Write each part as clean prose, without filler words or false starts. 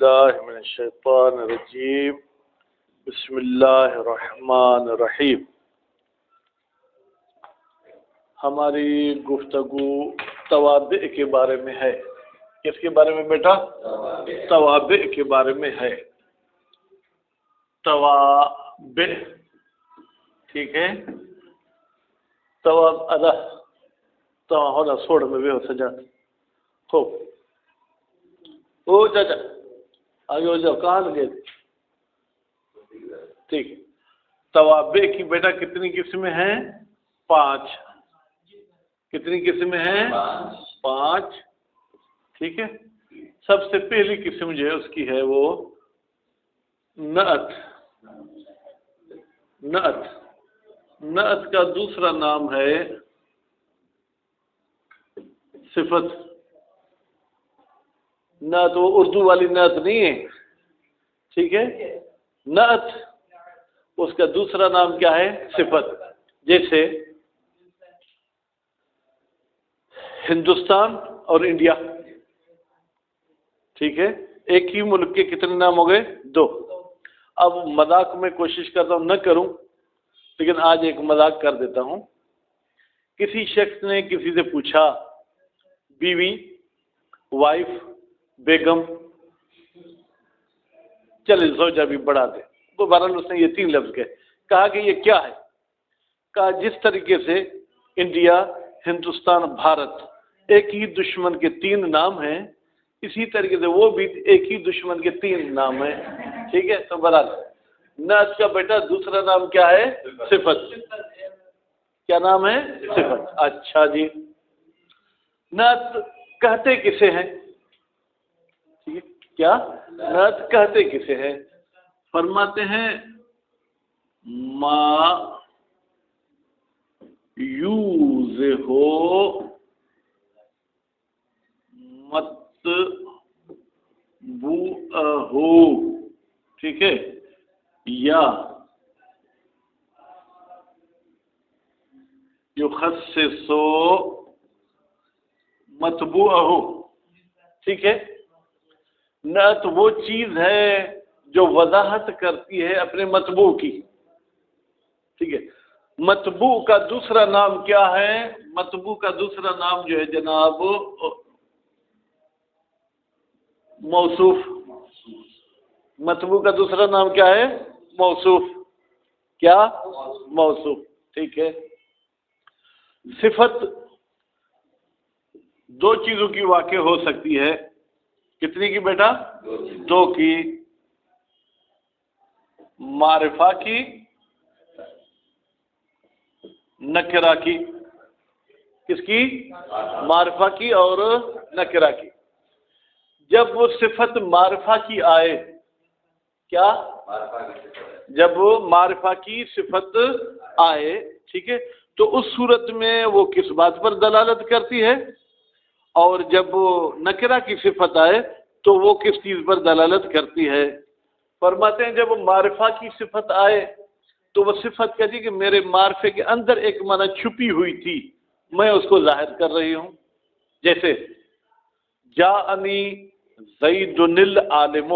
باللہ من الشیطان الرجیم بسم اللہ الرحمن الرحیم۔ ہماری گفتگو توابع کے بارے میں ہے۔ کس کے بارے میں بیٹا؟ توابع کے بارے میں ہے۔ توابع، ٹھیک ہے؟ توابع ہونا سوڑ میں بھی ہو سجا خوب او چاچا آگے ہو جاؤ، کہاں لگے؟ ٹھیک۔ توابع کی بیٹا کتنی قسمیں ہیں؟ 5۔ کتنی قسمیں ہیں؟ 5، ٹھیک ہے؟ سب سے پہلی قسم جو ہے اس کی ہے وہ نعت۔ نعت، نعت کا دوسرا نام ہے صفت۔ نعت وہ اردو والی نعت نہیں ہے، ٹھیک ہے؟ نعت اس کا دوسرا نام کیا ہے؟ صفت۔ جیسے ہندوستان اور انڈیا، ٹھیک ہے؟ ایک ہی ملک کے کتنے نام ہو گئے؟ 2۔ اب مذاق میں کوشش کرتا ہوں نہ کروں، لیکن آج ایک مذاق کر دیتا ہوں۔ کسی شخص نے کسی سے پوچھا بیوی، وائف، بیگم، چلے زوجہ بھی بڑھا دے، تو بہرحال اس نے یہ 3 لفظ کہے۔ کہا کہ یہ کیا ہے؟ کہا جس طریقے سے انڈیا، ہندوستان، بھارت ایک ہی دشمن کے 3 نام ہیں، اسی طریقے سے وہ بھی ایک ہی دشمن کے 3 نام ہیں، ٹھیک ہے؟ تو بہرحال نعت کا بیٹا دوسرا نام کیا ہے؟ صفت۔ کیا نام ہے؟ صفت۔ اچھا جی، نعت کہتے کسے ہیں؟ کیا نعت کہتے کسے ہیں؟ فرماتے ہیں ما یوز ہو مت بو ہو، ٹھیک ہے؟ یا یخصصو مطبوعہ، ٹھیک ہے؟ نعت وہ چیز ہے جو وضاحت کرتی ہے اپنے مطبوع کی، ٹھیک ہے؟ مطبوع کا دوسرا نام کیا ہے؟ مطبوع کا دوسرا نام جو ہے جناب موصوف۔ مطبوع کا دوسرا نام کیا ہے؟ موصوف۔ کیا؟ موصوف، ٹھیک ہے؟ صفت 2 چیزوں کی واقع ہو سکتی ہے۔ کتنی کی بیٹا؟ 2 کی۔ معرفہ کی، نکرہ کی۔ کس کی؟ معرفہ کی اور نکرہ کی۔ جب وہ صفت معرفہ کی آئے، کیا؟ جب وہ معرفہ کی صفت آئے، ٹھیک ہے، تو اس صورت میں وہ کس بات پر دلالت کرتی ہے؟ اور جب وہ نکرہ کی صفت آئے تو وہ کس چیز پر دلالت کرتی ہے؟ فرماتے ہیں جب معرفہ کی صفت آئے تو وہ صفت کہتی ہے کہ میرے معرفے کے اندر ایک معنی چھپی ہوئی تھی، میں اس کو ظاہر کر رہی ہوں۔ جیسے جاءنی زید العالم،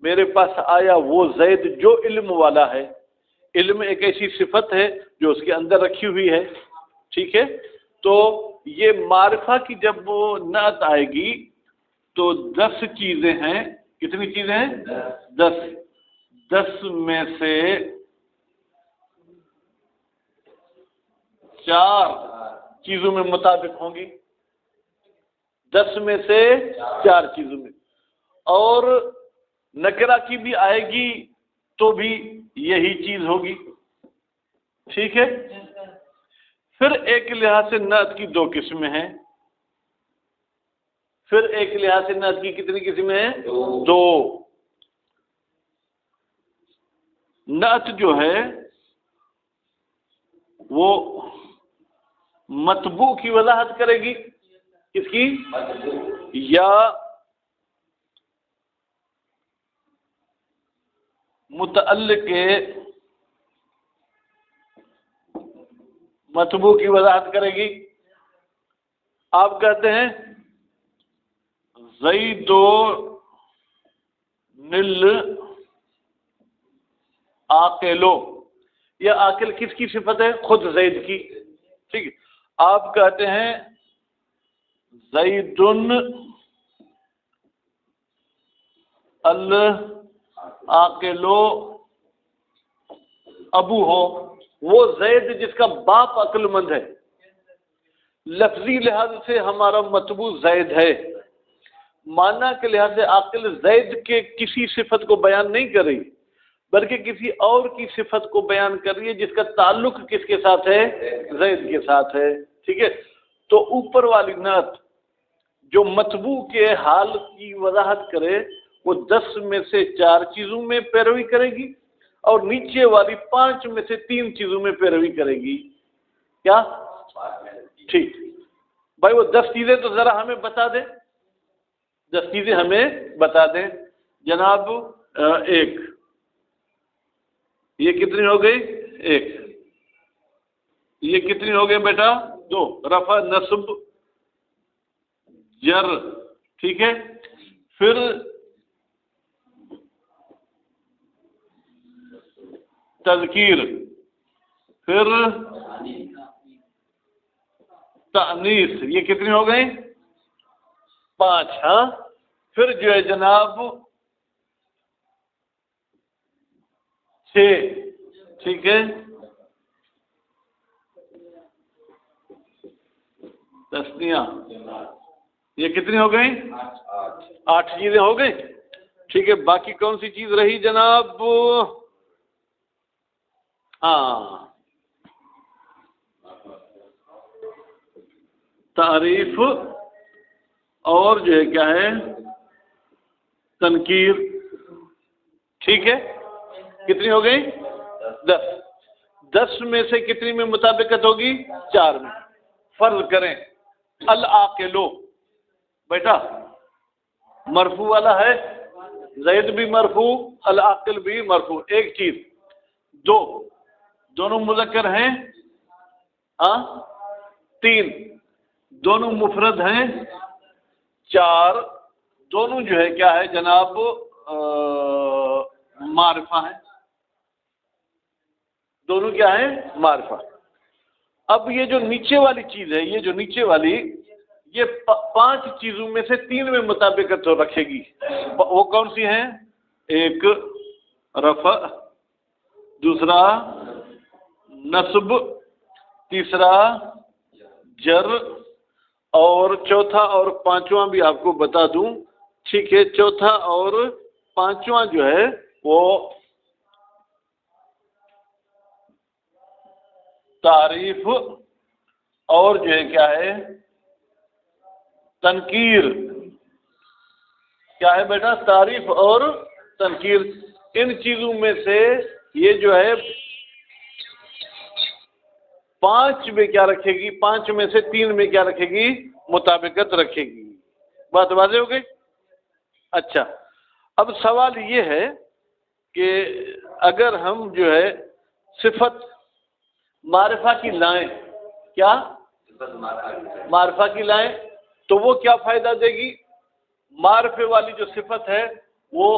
میرے پاس آیا وہ زید جو علم والا ہے۔ علم ایک ایسی صفت ہے جو اس کے اندر رکھی ہوئی ہے، ٹھیک ہے؟ تو یہ معرفہ کی جب وہ نعت آئے گی تو 10 چیزیں ہیں۔ کتنی چیزیں ہیں؟ 10۔ 10 میں سے 4 چیزوں میں مطابق ہوں گی۔ 10 میں سے 4 چیزوں میں، اور نکرہ کی بھی آئے گی تو بھی یہی چیز ہوگی، ٹھیک ہے؟ پھر ایک لحاظ سے نعت کی 2 قسمیں ہیں۔ پھر ایک لحاظ سے نعت کی کتنی قسمیں ہیں؟ 2۔ نعت جو ہے وہ مطبوع کی وضاحت کرے گی۔ کس کی؟ یا متعلق مطبوع کی وضاحت کرے گی۔ آپ کہتے ہیں زید نل عاقلو، یہ عاقل کس کی صفت ہے؟ خود زید کی، ٹھیک ہے۔ آپ کہتے ہیں زید العاقلو ابو ہو، وہ زید جس کا باپ عقل مند ہے۔ لفظی لحاظ سے ہمارا مطبوع زید ہے، معنی کے لحاظ سے عاقل زید کے کسی صفت کو بیان نہیں کر رہی، بلکہ کسی اور کی صفت کو بیان کر رہی ہے جس کا تعلق کس کے ساتھ ہے؟ زید کے ساتھ ہے، ٹھیک ہے۔ تو اوپر والی نعت جو مطبوع کے حال کی وضاحت کرے وہ 10 میں سے 4 چیزوں میں پیروی کرے گی، اور نیچے والی 5 میں سے 3 چیزوں میں پیروی کرے گی۔ کیا؟ ٹھیک بھائی، وہ 10 چیزیں تو ذرا ہمیں بتا دیں، 10 چیزیں ہمیں بتا دیں جناب۔ 1، یہ کتنی ہو گئی؟ 1۔ یہ کتنی ہو گئی بیٹا؟ 2۔ رفع، نصب، جر، ٹھیک ہے۔ پھر تذکیر، پھر تانیث، یہ کتنی ہو گئی؟ 5۔ ہاں، پھر جو ہے جناب 6، ٹھیک ہے۔ تسنیہ، یہ کتنی ہو گئی؟ 8 چیزیں ہو گئی، ٹھیک ہے۔ باقی کون سی چیز رہی جناب؟ ہاں، تعریف اور جو ہے کیا ہے؟ تنکیر، ٹھیک ہے۔ کتنی ہو گئی؟ 10۔ 10 میں سے کتنی میں مطابقت ہوگی؟ 4 میں۔ فرض کریں العاقلو، بیٹا مرفوع والا ہے، زید بھی مرفوع، العاقل بھی مرفوع، ایک چیز۔ 2، دونوں مذکر ہیں، ہاں۔ 3، دونوں مفرد ہیں۔ 4، دونوں جو ہے کیا ہے جناب؟ معرفہ ہیں، دونوں کیا ہیں؟ معرفہ۔ اب یہ جو نیچے والی چیز ہے، یہ جو نیچے والی، یہ 5 چیزوں میں سے 3 میں مطابقت تو رکھے گی۔ وہ کون سی ہیں؟ 1 رفع، دوسرا نصب، تیسرا جر، اور چوتھا اور 5واں بھی آپ کو بتا دوں، ٹھیک ہے۔ چوتھا اور 5واں جو ہے وہ تعریف اور جو ہے کیا ہے؟ تنکیر۔ کیا ہے بیٹا؟ تعریف اور تنکیر۔ ان چیزوں میں سے یہ جو ہے 5 میں کیا رکھے گی؟ 5 میں سے 3 میں کیا رکھے گی؟ مطابقت رکھے گی۔ بات واضح ہو گئی؟ اچھا، اب سوال یہ ہے کہ اگر ہم جو ہے صفت معرفہ کی لائیں، کیا معرفہ کی لائیں، تو وہ کیا فائدہ دے گی؟ معرفے والی جو صفت ہے وہ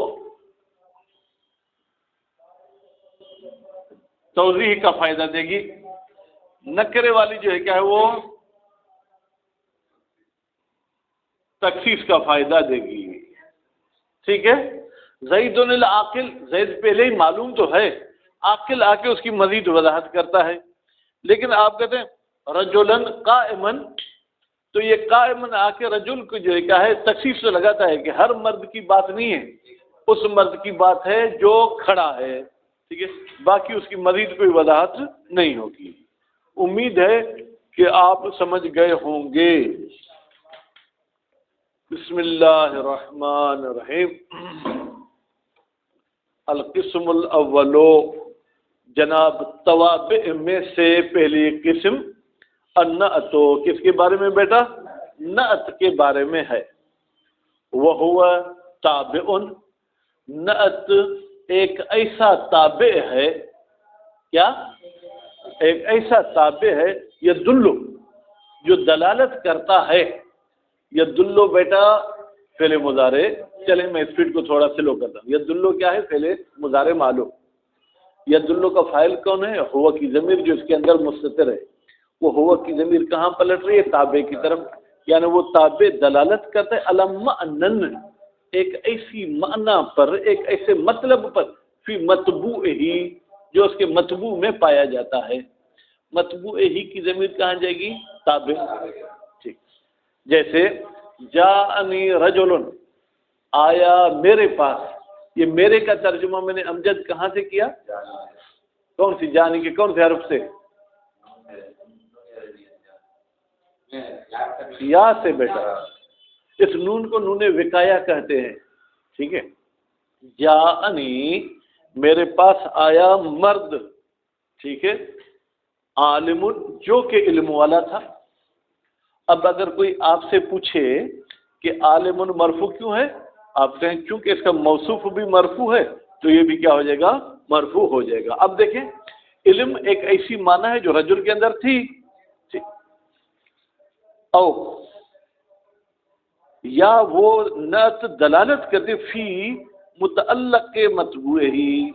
توضیح کا فائدہ دے گی، نکرے والی جو ہے کیا ہے وہ تخصیص کا فائدہ دے گی، ٹھیک ہے۔ زید العاقل، زید پہلے ہی معلوم تو ہے، عاقل آ کے اس کی مزید وضاحت کرتا ہے۔ لیکن آپ کہتے ہیں رجلن قائمن، تو یہ قائمن آ کے رجل کو جو ہے کیا ہے تخصیص سے لگاتا ہے کہ ہر مرد کی بات نہیں ہے، اس مرد کی بات ہے جو کھڑا ہے، ٹھیک ہے۔ باقی اس کی مزید کوئی وضاحت نہیں ہوگی۔ امید ہے کہ آپ سمجھ گئے ہوں گے۔ بسم اللہ الرحمن الرحیم۔ القسم الاولو، جناب توابع میں سے پہلی قسم النعتو، کس کے بارے میں بیٹا؟ نعت کے بارے میں ہے۔ وہو تابع، نعت ایک ایسا تابع ہے، کیا؟ ایک ایسا تابع ہے یدل، جو دلالت کرتا ہے۔ یدل بیٹا فعل مضارع. چلیں میں اسپیڈ کو تھوڑا سلو کرتا ہوں. یدلو کیا ہے؟ فعل مضارع معلوم. یدلو کا فاعل کون ہے؟ ہوا کی ضمیر جو اس کے اندر مستتر ہے. وہ ہوا کی ضمیر کہاں پلٹ رہی ہے؟ تابع کی طرف. یعنی وہ تابع دلالت کرتا ہے علم معنن، ایک ایسی معنی پر، ایک ایسے مطلب پر، فی مطبوع ہی جو اس کے مطبوع میں پایا جاتا ہے. مطبوع ہی کی ضمیر کہاں جائے گی؟ تابع. ٹھیک. جیسے جاءنی رجل، آیا میرے پاس. یہ میرے کا ترجمہ میں نے امجد کہاں سے کیا؟ کون سی؟ جانی کے کون سے حرف سے؟ یا سے بیٹا. اس نون کو نون وقایا کہتے ہیں. ٹھیک ہے. جاءنی میرے پاس آیا مرد. ٹھیک ہے. عالم جو کہ علم والا تھا. اب اگر کوئی آپ سے پوچھے کہ عالم مرفوع کیوں ہے، آپ کہیں چونکہ اس کا موصوف بھی مرفوع ہے تو یہ بھی کیا ہو جائے گا؟ مرفوع ہو جائے گا. اب دیکھیں علم ایک ایسی معنی ہے جو رجل کے اندر تھی. او یا وہ نعت دلالت کرتے فی متعلق کے مطبوع ہی.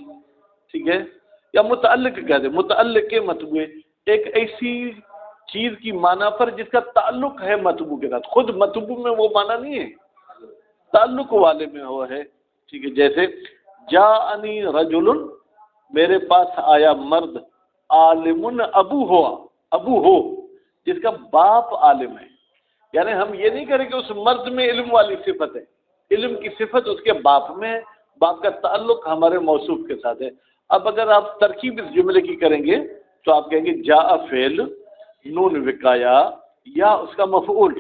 ٹھیک ہے. یا متعلق کہتے، متعلق کے مطبوع، ایک ایسی چیز کی معنی پر جس کا تعلق ہے مطبوع کے ساتھ. خود مطبوع میں وہ معنی نہیں ہے، تعلق والے میں ہوا ہے. ٹھیک ہے. جیسے جاءنی رجل، میرے پاس آیا مرد. عالم ابو ہوا، ابو ہو جس کا باپ عالم ہے. یعنی ہم یہ نہیں کریں کہ اس مرد میں علم والی صفت ہے، علم کی صفت اس کے باپ میں ہے، باپ کا تعلق ہمارے موصوف کے ساتھ ہے. اب اگر آپ ترکیب اس جملے کی کریں گے تو آپ کہیں گے جاء فعل، نون وقایا، یا اس کا مفعول،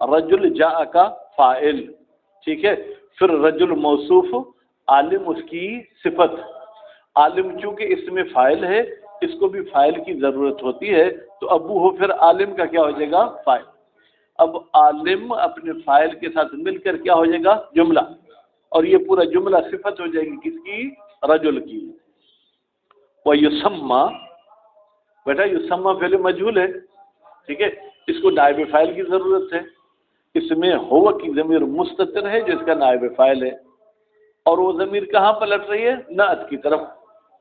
رجل جاء کا فاعل. ٹھیک ہے. پھر رجل موصوف، عالم اس کی صفت. عالم چونکہ اس میں فاعل ہے، اس کو بھی فاعل کی ضرورت ہوتی ہے، تو ابو ہو پھر عالم کا کیا ہو جائے گا؟ فاعل. اب عالم اپنے فاعل کے ساتھ مل کر کیا ہو جائے گا؟ جملہ. اور یہ پورا جملہ صفت ہو جائے گی کس کی؟ رجل کی. وَيُسَمَّى، بیٹا یسمى فعل مجہول ہے. ٹھیک ہے. اس کو نائب فاعل کی ضرورت ہے. اس میں ہو کی ضمیر مستتر ہے جو اس کا نائب فاعل ہے، اور وہ ضمیر کہاں پلٹ رہی ہے؟ نعت کی طرف.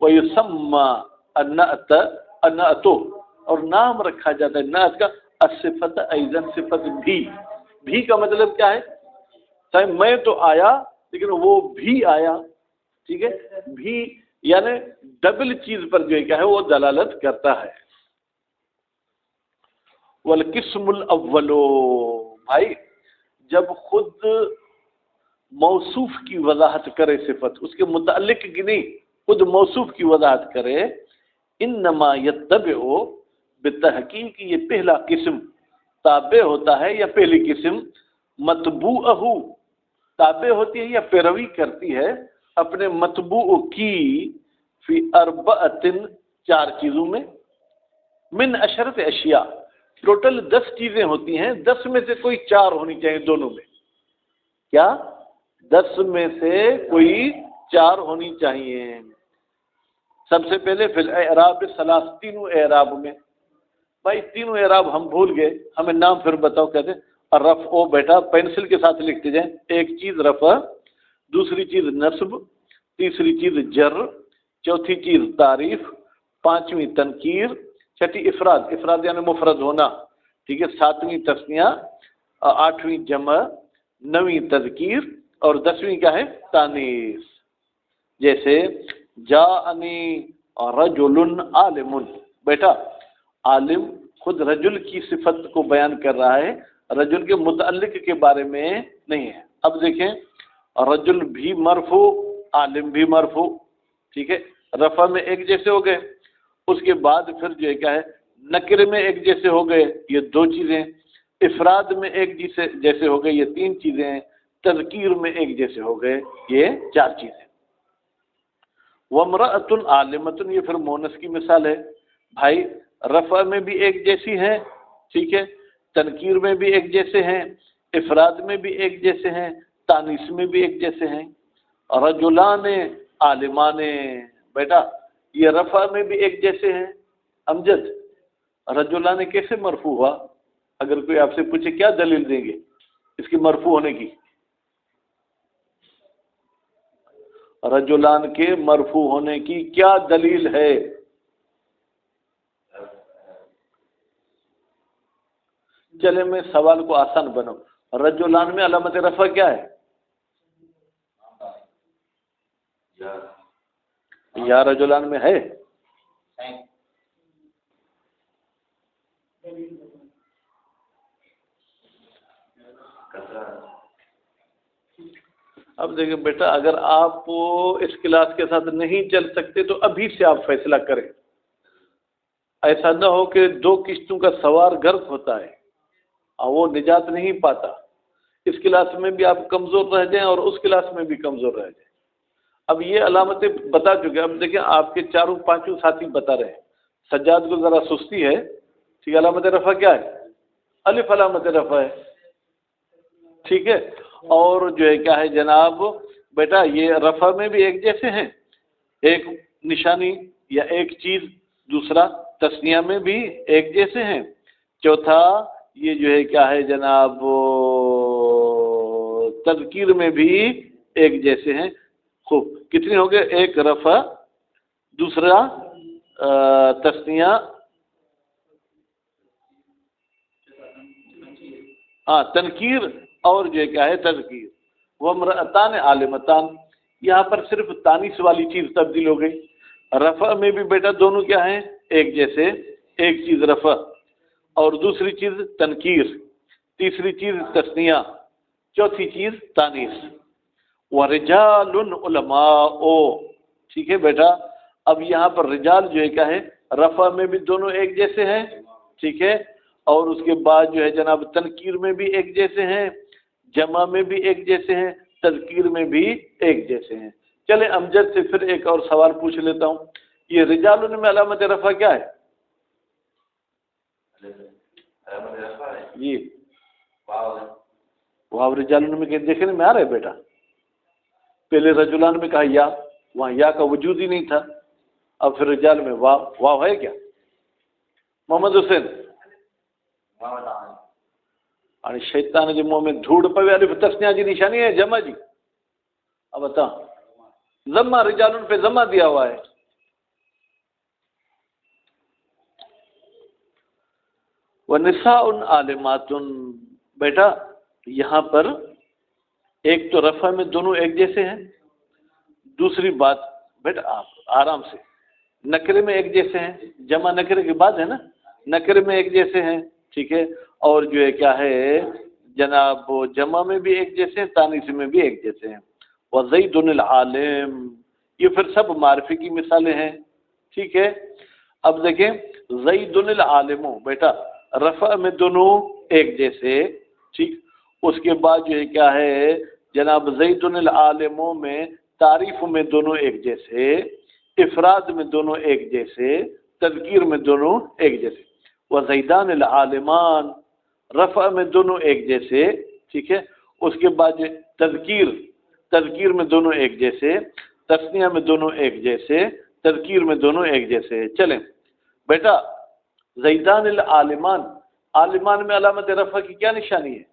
وَيُسَمَّى النعت، النعت، اور نام رکھا جاتا ہے نعت کا الصفت ایضا، صفت بھی. بھی کا مطلب کیا ہے؟ صحیح میں تو آیا لیکن وہ بھی آیا. ٹھیک ہے. بھی یعنی ڈبل چیز پر جو کیا ہے وہ دلالت کرتا ہے. والقسم الاول، بھائی جب خود موصوف کی وضاحت کرے صفت، اس کے متعلق کی نہیں، خود موصوف کی وضاحت کرے، انما یتبع، بتحقیق یہ پہلا قسم تابع ہوتا ہے، یا پہلی قسم متبوعہ تابع ہوتی ہے یا پیروی کرتی ہے اپنے متبوع کی، فی اربعۃ، 4 چیزوں میں، من عشرۃ اشیاء، ٹوٹل 10 چیزیں ہوتی ہیں، 10 میں سے کوئی 4 ہونی چاہیے دونوں میں. کیا؟ 10 میں سے کوئی 4 ہونی چاہیے. سب سے پہلے فی الاعراب ثلاث، تینوں اعراب میں. بھائی تینوں اعراب ہم بھول گئے، ہمیں نام پھر بتاؤ. کہتے رفع، بیٹا پینسل کے ساتھ لکھتے جائیں. ایک چیز رفع، دوسری چیز نصب، تیسری چیز جر، چوتھی چیز تعریف، پانچویں تنکیر، چھٹی افراد، افراد یعنی مفرد ہونا. ٹھیک ہے. ساتویں تثنیہ، آٹھویں جمع، نویں تذکیر، اور 10ویں کیا ہے؟ تانیث. جیسے جاءنی رجل عالم، بیٹا عالم خود رجل کی صفت کو بیان کر رہا ہے، رجل کے متعلق کے بارے میں نہیں ہے. اب دیکھیں رجل بھی مرفوع، عالم بھی مرفوع. ٹھیک ہے. رفع میں ایک جیسے ہو گئے. اس کے بعد پھر جو ہے کیا ہے؟ نکر میں ایک جیسے ہو گئے، یہ 2 چیزیں. افراد میں ایک جیسے ہو گئے، یہ 3 چیزیں ہیں. تذکیر میں ایک جیسے ہو گئے، یہ 4 چیزیں. وامرأۃ عالمۃ، یہ پھر مونس کی مثال ہے. بھائی رفع میں بھی ایک جیسی ہیں، ٹھیک ہے، تنکیر میں بھی ایک جیسے ہیں، افراد میں بھی ایک جیسے ہیں، تانیث میں بھی ایک جیسے ہیں. رجلان عالمان، بیٹا یہ رفع میں بھی ایک جیسے ہیں. امجد رجلان کیسے مرفوع ہوا؟ اگر کوئی آپ سے پوچھے کیا دلیل دیں گے اس کی مرفوع ہونے کی؟ رجلان کے مرفوع ہونے کی کیا دلیل ہے؟ چلے میں سوال کو آسان بناؤں، رجلان میں علامت رفع کیا ہے؟ یا رجلان میں ہے؟ اب دیکھیں بیٹا، اگر آپ اس کلاس کے ساتھ نہیں چل سکتے تو ابھی سے آپ فیصلہ کریں، ایسا نہ ہو کہ دو کشتوں کا سوار غرق ہوتا ہے اور وہ نجات نہیں پاتا، اس کلاس میں بھی آپ کمزور رہ جائیں اور اس کلاس میں بھی کمزور رہ جائیں۔ اب یہ علامتیں بتا چکے، اب دیکھیں آپ کے چاروں پانچوں ساتھی بتا رہے ہیں۔ سجاد کو ذرا سستی ہے، ٹھیک ہے، علامت رفع کیا ہے؟ الف علامت رفع ہے، ٹھیک ہے۔ اور جو ہے کیا ہے جناب بیٹا، یہ رفع میں بھی ایک جیسے ہیں، ایک نشانی یا ایک چیز، دوسرا تثنیہ میں بھی ایک جیسے ہیں، چوتھا یہ جو ہے کیا ہے جناب تذکیر میں بھی ایک جیسے ہیں۔ خوب، کتنے ہو گئے؟ ایک رفع، دوسرا تثنیہ، ہاں تنکیر، اور جو کیا ہے تذکیر۔ وامرأتان عالمتان، یہاں پر صرف تانیث والی چیز تبدیل ہو گئی۔ رفع میں بھی بیٹا دونوں کیا ہیں؟ ایک جیسے، ایک چیز رفع اور دوسری چیز تنکیر، تیسری چیز تثنیہ، چوتھی چیز تانیث۔ ورجال علماء، ٹھیک ہے بیٹا۔ اب یہاں پر رجال جو ہے کیا ہے؟ رفع میں بھی دونوں ایک جیسے ہیں، ٹھیک ہے، اور اس کے بعد جو ہے جناب تنکیر میں بھی ایک جیسے ہیں، جمع میں بھی ایک جیسے ہیں، تذکیر میں بھی ایک جیسے ہیں۔ چلے امجد سے پھر ایک اور سوال پوچھ لیتا ہوں، یہ رجال میں علامت رفع کیا ہے؟ جی واو، رجال میں دیکھنے میں آ رہا ہے بیٹا؟ پہلے رجلان میں کہا یا، وہاں یا کا وجود ہی نہیں تھا، اب پھر رجال میں واو، واو ہے کیا؟ محمد حسین، اور شیطان کے منہ میں دھوڑ پوے الف تسنیہ کی نشانی ہے جمع جی؟ اب بتا، ضمہ، رجال پہ ضمہ دیا ہوا ہے۔ وَنِسَاءٌ عَالِمَاتٌ، بیٹا یہاں پر ایک تو رفع میں دونوں ایک جیسے ہیں، دوسری بات بیٹا آپ آرام سے، نکرے میں ایک جیسے ہیں، جمع نکرے کی بات ہے نا، نکرے میں ایک جیسے ہیں، ٹھیک ہے، اور جو ہے کیا ہے جناب جمع میں بھی ایک جیسے ہیں، تانیث میں بھی ایک جیسے ہیں۔ وَزَيْدٌ الْعَالِمُ، یہ پھر سب معرفی کی مثالیں ہیں، ٹھیک ہے۔ اب دیکھیں زید العالم، بیٹا رفع میں دونوں ایک جیسے، ٹھیک، اس کے بعد جو ہے کیا ہے جناب زید العالم میں تعریف میں دونوں ایک جیسے، افراد میں دونوں ایک جیسے، تذکیر میں دونوں ایک جیسے۔ وزیدان العالمان، رفع میں دونوں ایک جیسے، ٹھیک ہے، اس کے بعد تذکیر میں دونوں ایک جیسے، تثنیہ میں دونوں ایک جیسے، تذکیر میں دونوں ایک جیسے۔ چلیں بیٹا، زیدان العالمان، عالمان میں علامت رفع کی کیا نشانی ہے؟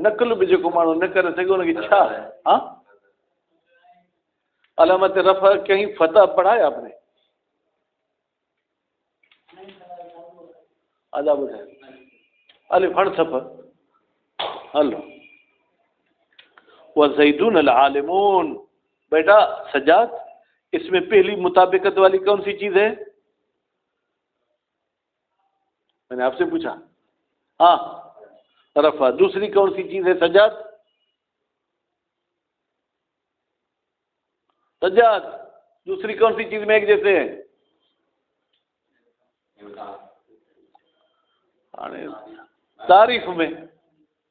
نقل بھی جو مانو نہ کر سکے ان کی چھا، ہاں علامت رفع کہیں فتح پڑھا ہے آپ نے؟ عذاب ہے الف ہر صفر ہلو۔ وزیدون العالمون، بیٹا سجاد اس میں پہلی مطابقت والی کون سی چیز ہے؟ میں نے آپ سے پوچھا، ہاں رفع، دوسری کون سی چیز ہے سجاد؟ سجاد دوسری کون سی چیز میں ایک جیسے ہیں؟ تعریف میں،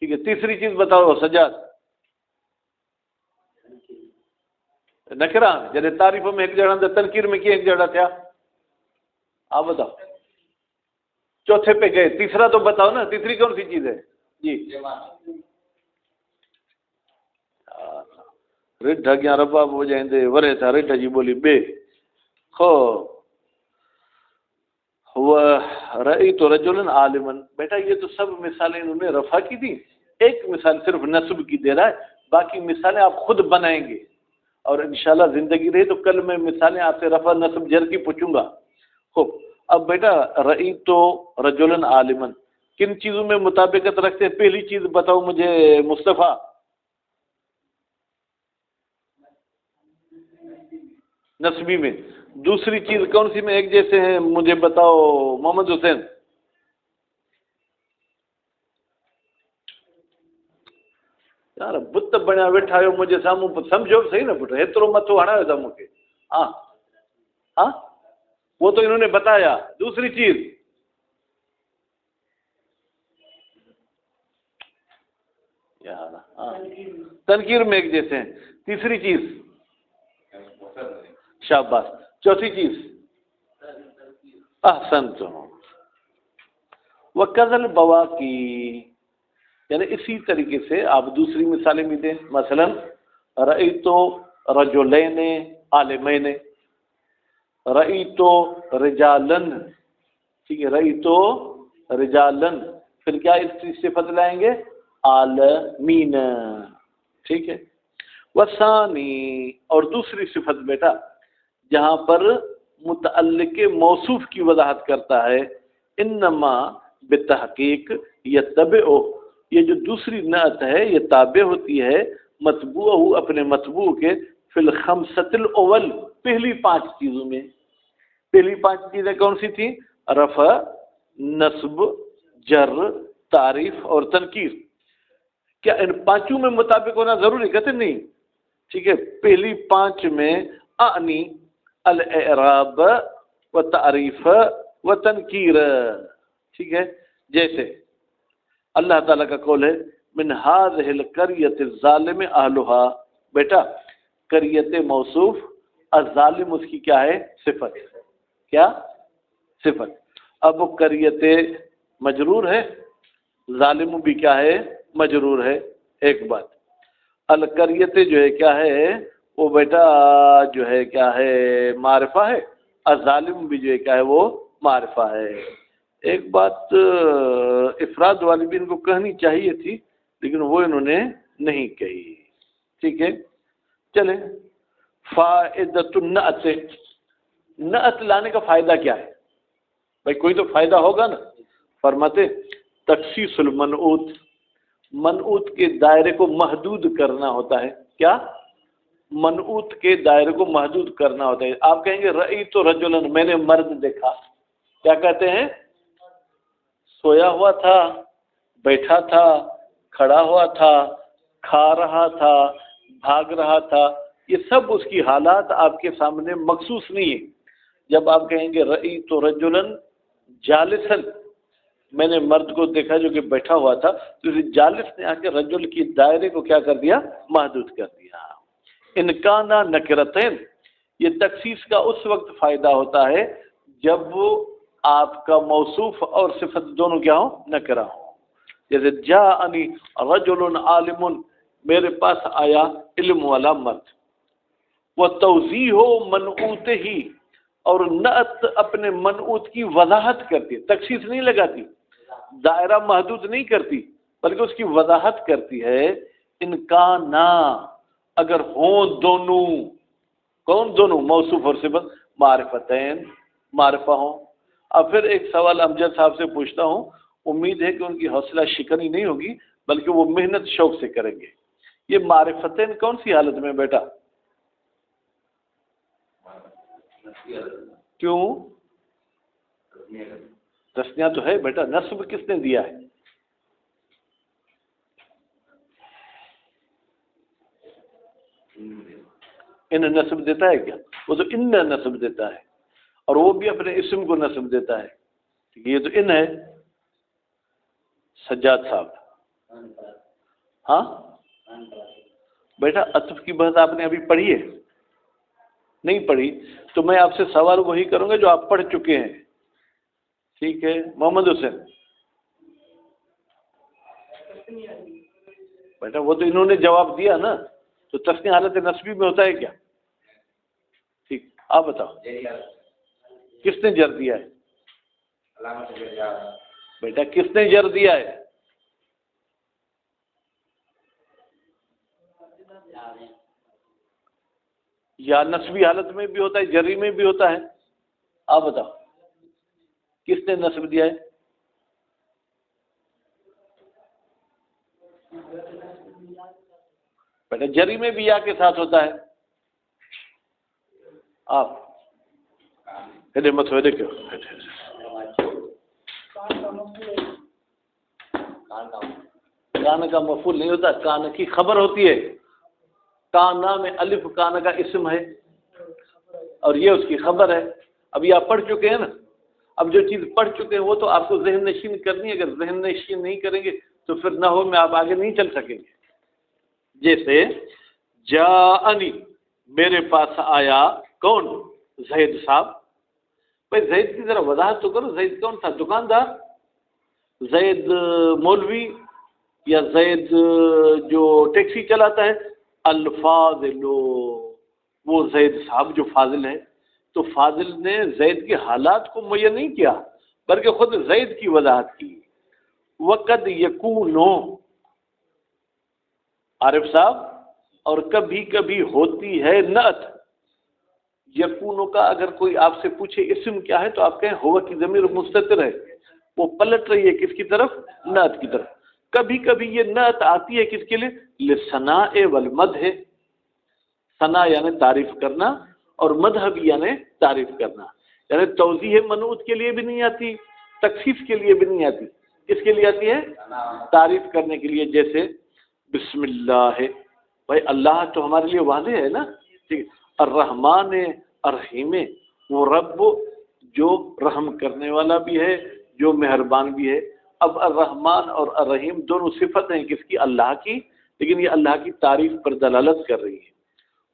ٹھیک ہے، تیسری چیز بتاؤ سجاد۔ نکرہ جیسے تعریف میں ایک جڑا تھا، تنکیر میں کیا ایک جڑا تھا؟ آپ بتاؤ، چوتھے پہ گئے، تیسرا تو بتاؤ نا، تیسری کون سی چیز ہے؟ جی ریڈ گیا رباب ہو جائیں دے ورے تھا ریڈ جی بولی بے خو رأیت رجلا عالما، بیٹا یہ تو سب مثالیں انہوں نے رفع کی تھی، ایک مثال صرف نصب کی دے رہا ہے، باقی مثالیں آپ خود بنائیں گے، اور انشاءاللہ زندگی رہی تو کل میں مثالیں آپ سے رفع نصب جر کی پوچھوں گا۔ خوب، اب بیٹا رأیت رجلا عالما کن چیزوں میں مطابقت رکھتے ہیں؟ پہلی چیز بتاؤ مجھے مصطفیٰ۔ نسبی میں۔ دوسری چیز کون سی میں ایک جیسے ہیں مجھے بتاؤ محمد حسین۔ یار بت بنیا ویٹھا ہو مجھے ساموں سمجھو صحیح نہ پٹ ہیترو متو ہڑا تھا مجھے۔ ہاں ہاں وہ تو انہوں نے بتایا۔ دوسری چیز یار ہاں تنکیر میں ایک جیسے ہیں۔ تیسری چیز شاباش۔ چوتھی چیز احسنت وکذل بواقی، یعنی اسی طریقے سے آپ دوسری مثالیں بھی دیں، مثلا رأیت رجلین عالمین، رأیت رجالا، ٹھیک ہے، رأیت رجالا، پھر کیا اس کی صفت لائیں گے؟ عالمین، ٹھیک ہے۔ وثانی، اور دوسری صفت بیٹا جہاں پر متعلق موصوف کی وضاحت کرتا ہے، انما بتحقیق یتبع، یہ جو دوسری نعت ہے یہ تابع ہوتی ہے مطبوعہ، اپنے مطبوع کے، فی الخمسۃ الاول، پہلی 5 چیزوں میں۔ پہلی 5 چیزیں کون سی تھیں؟ رفع، نصب، جر، تعریف اور تنکیر۔ کیا ان 5 میں مطابق ہونا ضروری؟ کہتے نہیں، ٹھیک ہے۔ پہلی 5 میں اعنی الاعراب و تعریف و تنکیر، ٹھیک ہے۔ جیسے اللہ تعالیٰ کا قول ہے من هذه القرية الظالم اهلها، بیٹا قریت موصوف، الظالم اس کی کیا ہے؟ صفت، کیا؟ صفت۔ اب قریت مجرور ہے، ظالم بھی کیا ہے؟ مجرور ہے۔ ایک بات، القریت جو ہے کیا ہے؟ وہ بیٹا جو ہے کیا ہے؟ معرفہ ہے، الظالم بھی جو ہے کیا ہے؟ وہ معرفہ ہے۔ ایک بات افراد والی بھی ان کو کہنی چاہیے تھی لیکن وہ انہوں نے نہیں کہی، ٹھیک ہے۔ چلیں، فائدۃ النعت، نعت لانے کا فائدہ کیا ہے؟ بھائی کوئی تو فائدہ ہوگا نا۔ فرماتے تخصیص المنعوت، منعوت کے دائرے کو محدود کرنا ہوتا ہے۔ کیا؟ منعوت کے دائرے کو محدود کرنا ہوتا ہے۔ آپ کہیں گے رأیت رجلا، میں نے مرد دیکھا، کیا کہتے ہیں؟ سویا ہوا تھا، بیٹھا تھا، کھڑا ہوا تھا، کھا رہا تھا، بھاگ رہا تھا، یہ سب اس کی حالات آپ کے سامنے مخصوص نہیں ہیں۔ جب آپ کہیں گے رأیت رجلا جالسا، میں نے مرد کو دیکھا جو کہ بیٹھا ہوا تھا، تو اس جالس نے آ کے رجل کی دائرے کو کیا کر دیا؟ محدود کر دیا۔ انکانا نکرتین، یہ تخصیص کا اس وقت فائدہ ہوتا ہے جب آپ کا موصوف اور صفت دونوں کیا ہوں؟ نکرہ ہوں۔ جیسے جاءنی رجل عالم، میرے پاس آیا علم والا مرد۔ وتوضیح منعوت ہی، اور نعت اپنے منعوت کی وضاحت کرتی ہے، تخصیص نہیں لگاتی، دائرہ محدود نہیں کرتی بلکہ اس کی وضاحت کرتی ہے۔ انکانا، اگر ہوں دونوں، کون دونوں؟ موصوف اور صفت، معرفتین، معرفہ ہوں۔ اب پھر ایک سوال امجد صاحب سے پوچھتا ہوں، امید ہے کہ ان کی حوصلہ شکنی نہیں ہوگی بلکہ وہ محنت شوق سے کریں گے۔ یہ معرفتین کون سی حالت میں بیٹا؟ کیوں؟ تسنیہ تو ہے بیٹا، نصب کس نے دیا ہے؟ ان نصب دیتا ہے کیا؟ وہ تو ان نصب دیتا ہے، اور وہ بھی اپنے اسم کو نصب دیتا ہے۔ یہ تو ان ہے سجاد صاحب۔ ہاں بیٹا عطف کی بحث آپ نے ابھی پڑھی ہے؟ نہیں پڑھی تو میں آپ سے سوال وہی کروں گا جو آپ پڑھ چکے ہیں، ٹھیک ہے۔ محمد حسین بیٹا وہ تو انہوں نے جواب دیا نا، تو تسنیہ حالت نصبی میں ہوتا ہے کیا؟ ٹھیک، آپ بتاؤ کس نے جر دیا ہے؟ بیٹا کس نے جر دیا ہے؟ یا نسبی حالت میں بھی ہوتا ہے، جری میں بھی ہوتا ہے؟ آپ بتاؤ کس نے نسب دیا ہے؟ بیٹا جری میں بھی یا کے ساتھ ہوتا ہے۔ آپ مت ہوئے دیکھو، کان کا مفعول نہیں ہوتا، کان کی خبر ہوتی ہے۔ کانا میں الف کانا کا اسم ہے اور یہ اس کی خبر ہے۔ اب یہ آپ پڑھ چکے ہیں نا، اب جو چیز پڑھ چکے ہیں وہ تو آپ کو ذہن نشین کرنی ہے، اگر ذہن نشین نہیں کریں گے تو پھر نحو میں آپ آگے نہیں چل سکیں گے۔ جیسے جاءنی، میرے پاس آیا کون؟ زید صاحب۔ بھائی زید کی ذرا وضاحت تو کرو، زید کون تھا؟ دکاندار؟ زید مولوی؟ یا زید جو ٹیکسی چلاتا ہے؟ الفاضل، وہ زید صاحب جو فاضل ہے۔ تو فاضل نے زید کے حالات کو معین نہیں کیا بلکہ خود زید کی وضاحت کی۔ وقد یکونو، عارف صاحب، اور کبھی کبھی ہوتی ہے نعت۔ یکونو کا اگر کوئی آپ سے پوچھے اسم کیا ہے تو آپ کہیں ہوا کی ضمیر مستتر ہے، وہ پلٹ رہی ہے کس کی طرف؟ نعت کی طرف۔ کبھی کبھی یہ نعت آتی ہے کس کے لیے؟ للثناء والمدح، ثنا یعنی تعریف کرنا اور مدح بھی یعنی تعریف کرنا، یعنی توضیح منعوت کے لیے بھی نہیں آتی، تخفیف کے لیے بھی نہیں آتی، کس کے لیے آتی ہے؟ تعریف کرنے کے لیے۔ جیسے بسم اللہ، بھائی اللہ تو ہمارے لیے واضح ہے نا، ٹھیک ہے۔ الرحمن الرحیم، وہ رب جو رحم کرنے والا بھی ہے، جو مہربان بھی ہے۔ اب الرحمن اور الرحیم دونوں صفت ہیں کس کی؟ اللہ کی، لیکن یہ اللہ کی تعریف پر دلالت کر رہی ہے۔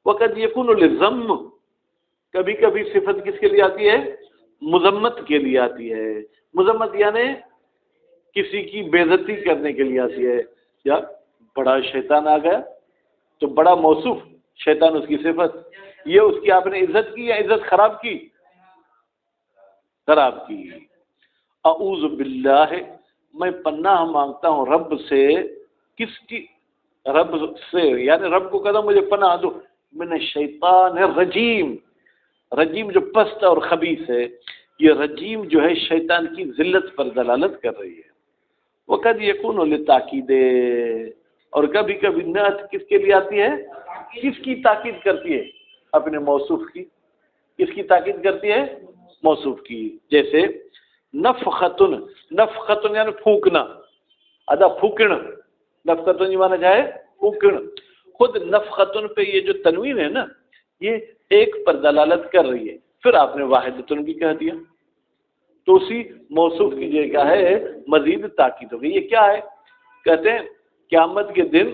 وقد یکون للذم، کبھی کبھی صفت کس کے لیے آتی ہے؟ مذمت کے لیے آتی ہے۔ مذمت یعنی کسی کی بے عزتی کرنے کے لیے آتی ہے۔ یا بڑا شیطان آ گیا تو بڑا موصوف، شیطان اس کی صفت، یہ اس کی آپ نے عزت کی یا عزت خراب کی؟ خراب کی۔ اعوذ باللہ، میں پناہ مانگتا ہوں رب سے، کس کی؟ رب سے، یعنی رب کو کہتا ہوں مجھے پناہ دو من الشیطان الرجیم، رجیم جو پست اور خبیث ہے، یہ رجیم جو ہے شیطان کی ذلت پر دلالت کر رہی ہے۔ وقد یکون للتاکید، اور کبھی کبھی نعت کس کے لیے آتی ہے؟ کس کی تاکید کرتی ہے؟ اپنے موصوف کی۔ کس کی تاکید کرتی ہے؟ موصوف کی۔ جیسے نفختن، نفختن یعنی پھونکنا، ادا پھونکن، نفختن یہ مانا جائے پھونکن۔ خود نفختن پہ یہ جو تنوین ہے نا، یہ ایک پر دلالت کر رہی ہے، پھر آپ نے واحدتن بھی کہہ دیا تو اسی موصوف کی جو کیا ہے مزید تاکید ہو گئی۔ یہ کیا ہے؟ کہتے ہیں قیامت کے دن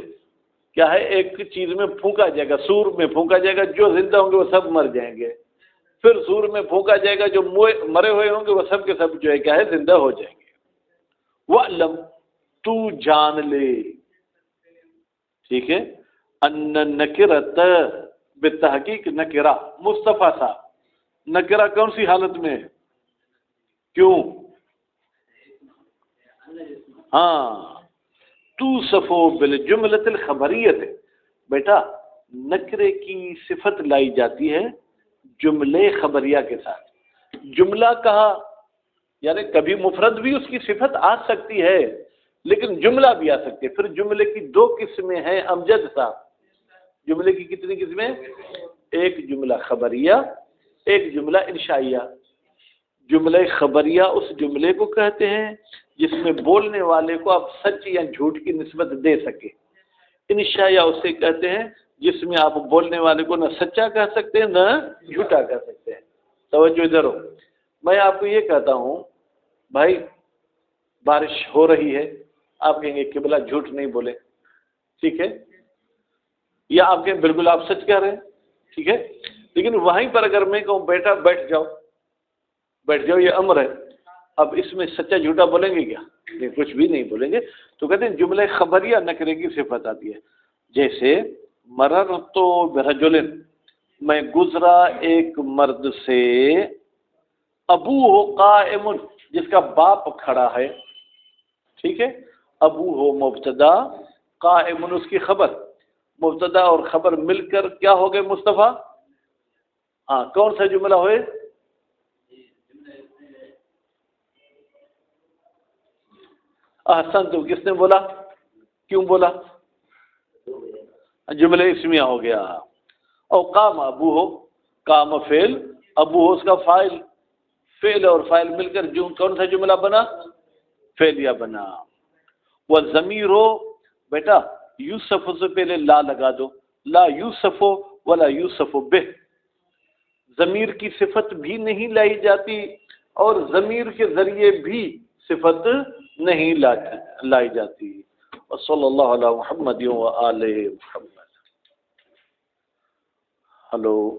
کیا ہے، ایک چیز میں پھونکا جائے گا، سور میں پھونکا جائے گا، جو زندہ ہوں گے وہ سب مر جائیں گے۔ پھر سور میں پھونکا جائے گا، جو مرے ہوئے ہوں گے وہ سب کے سب جو ہے کیا ہے زندہ ہو جائیں گے۔ وَعْلَمْ، تو جان لے، ٹھیک ہے، ان نکرت، بالتحقیق نکرہ، مصطفیٰ صاحب، نکرہ کون سی حالت میں ہے؟ کیوں؟ ہاں، توصف بالجملۃ الخبریت، بیٹا نکرے کی صفت لائی جاتی ہے جملے خبریہ کے ساتھ۔ جملہ کہا یعنی کبھی مفرد بھی اس کی صفت آ سکتی ہے لیکن جملہ بھی آ سکتی ہے۔ پھر جملے کی دو قسمیں ہیں امجد صاحب، جملے کی کتنی قسمیں؟ ایک جملہ خبریہ، ایک جملہ انشائیہ۔ جملہ خبریہ اس جملے کو کہتے ہیں جس میں بولنے والے کو آپ سچ یا جھوٹ کی نسبت دے سکے۔ انشائیہ اسے کہتے ہیں جس میں آپ بولنے والے کو نہ سچا کہہ سکتے ہیں نہ جھوٹا کہہ سکتے ہیں۔ توجہ ادھر ہو، میں آپ کو یہ کہتا ہوں بھائی بارش ہو رہی ہے، آپ کہیں گے قبلہ جھوٹ نہیں بولے، ٹھیک ہے، یا آپ کہیں بالکل آپ سچ کہہ رہے ہیں، ٹھیک ہے۔ لیکن وہیں پر اگر میں کہوں بیٹا بیٹھ جاؤ، بیٹھ جاؤ، یہ امر ہے، اب اس میں سچا جھوٹا بولیں گے کیا؟ نہیں، کچھ بھی نہیں بولیں گے۔ تو کہتے ہیں جملہ خبریہ نکرے کی صفت آتی ہے۔ جیسے مررت برجل، میں گزرا ایک مرد سے، ابوہ قائم، جس کا باپ کھڑا ہے، ٹھیک ہے، ابو ہو مبتدا، قائم اس کی خبر، مبتدا اور خبر مل کر کیا ہو گئے مصطفیٰ؟ ہاں، کون سا جملہ ہوئے؟ احسن، تو کس نے بولا؟ کیوں بولا؟ جملہ اسمیہ ہو گیا۔ اور قام ابو ہو، قام فعل، ابو ہو اس کا فاعل، فعل اور فاعل مل کر جو کون سا جملہ بنا؟ فعلیہ بنا۔ وہ ضمیر ہو بیٹا، یوسف سے پہلے لا لگا دو، لا یوسف ولا یوسف بہ، ضمیر کی صفت بھی نہیں لائی جاتی اور ضمیر کے ذریعے بھی صفت نہیں لائی جاتی۔ وصلی اللہ علی محمد و آل محمد۔ ہلو